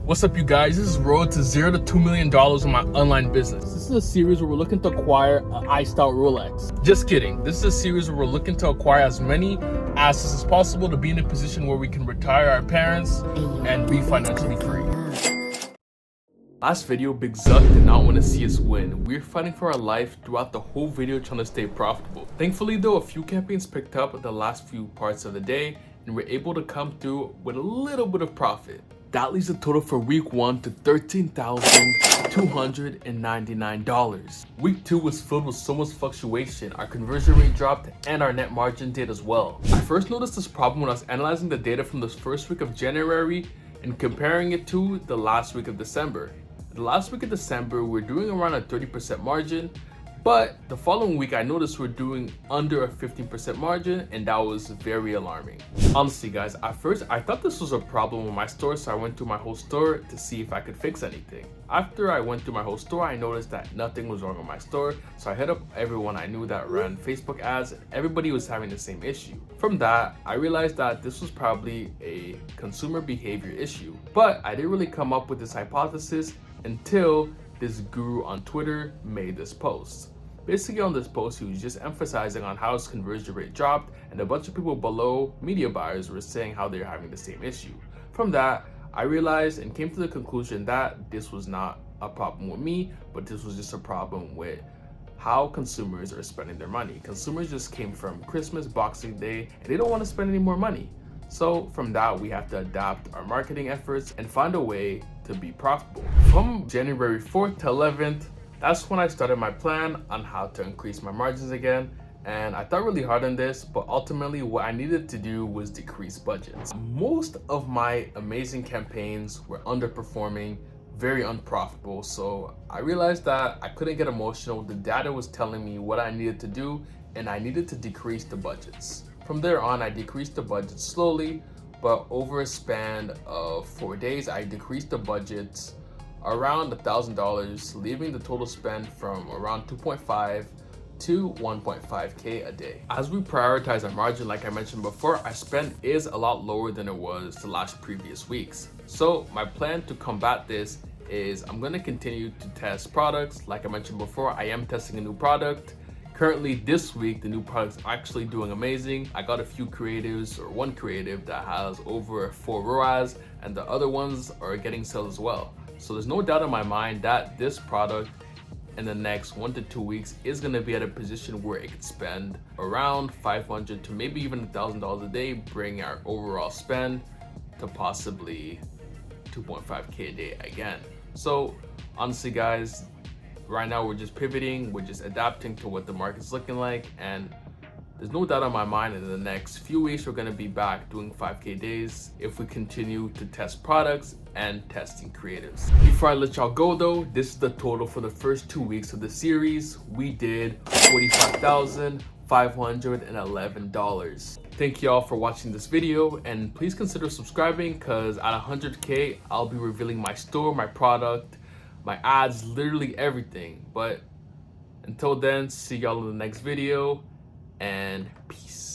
What's up, you guys? This is Road to $0 to $2 million in my online business. This is a series where we're looking to acquire an iStyle Rolex. Just kidding. This is a series where we're looking to acquire as many assets as possible to be in a position where we can retire our parents and be financially free. Last video, Big Zuck did not want to see us win. We were fighting for our life throughout the whole video trying to stay profitable. Thankfully though, a few campaigns picked up the last few parts of the day and we're able to come through with a little bit of profit. That leaves the total for week 1 to $13,299. Week 2 was filled with so much fluctuation. Our conversion rate dropped and our net margin did as well. I first noticed this problem when I was analyzing the data from the first week of January and comparing it to the last week of December. The last week of December, we're doing around a 30% margin, but the following week I noticed we're doing under a 15% margin, and that was very alarming. Honestly guys, at first I thought this was a problem with my store, so I went through my whole store to see if I could fix anything. After I went through my whole store, I noticed that nothing was wrong with my store, so I hit up everyone I knew that ran Facebook ads, and everybody was having the same issue. From that, I realized that this was probably a consumer behavior issue, but I didn't really come up with this hypothesis until this guru on Twitter made this post. Basically on this post, he was just emphasizing on how his conversion rate dropped, and a bunch of people below, media buyers, were saying how they're having the same issue. From that, I realized and came to the conclusion that this was not a problem with me, but this was just a problem with how consumers are spending their money. Consumers just came from Christmas, Boxing Day, and they don't want to spend any more money. So from that, we have to adapt our marketing efforts and find a way to be profitable. From January 4th to 11th, that's when I started my plan on how to increase my margins again. And I thought really hard on this, but ultimately what I needed to do was decrease budgets. Most of my amazing campaigns were underperforming, very unprofitable. So I realized that I couldn't get emotional. The data was telling me what I needed to do, and I needed to decrease the budgets. From there on, I decreased the budget slowly, but over a span of 4 days, I decreased the budgets around $1,000, leaving the total spend from around 2.5 to 1.5K a day. As we prioritize our margin, like I mentioned before, our spend is a lot lower than it was the last previous weeks. So my plan to combat this is I'm going to continue to test products. Like I mentioned before, I am testing a new product. Currently this week, the new product's actually doing amazing. I got a few creatives, or one creative that has over 4 ROAS, and the other ones are getting sales as well. So there's no doubt in my mind that this product in the next 1 to 2 weeks is going to be at a position where it could spend around $500 to maybe even $1,000 a day, bring our overall spend to possibly 2.5K a day again. So honestly guys, right now we're just pivoting, we're just adapting to what the market's looking like, and there's no doubt on my mind in the next few weeks we're going to be back doing 5K days if we continue to test products and testing creatives. Before I let y'all go though, this is the total for the first 2 weeks of the series. We did $45,511. Thank y'all for watching this video, and please consider subscribing, because at 100K I'll be revealing my store, my product, my ads, literally everything. But until then, see y'all in the next video, and peace.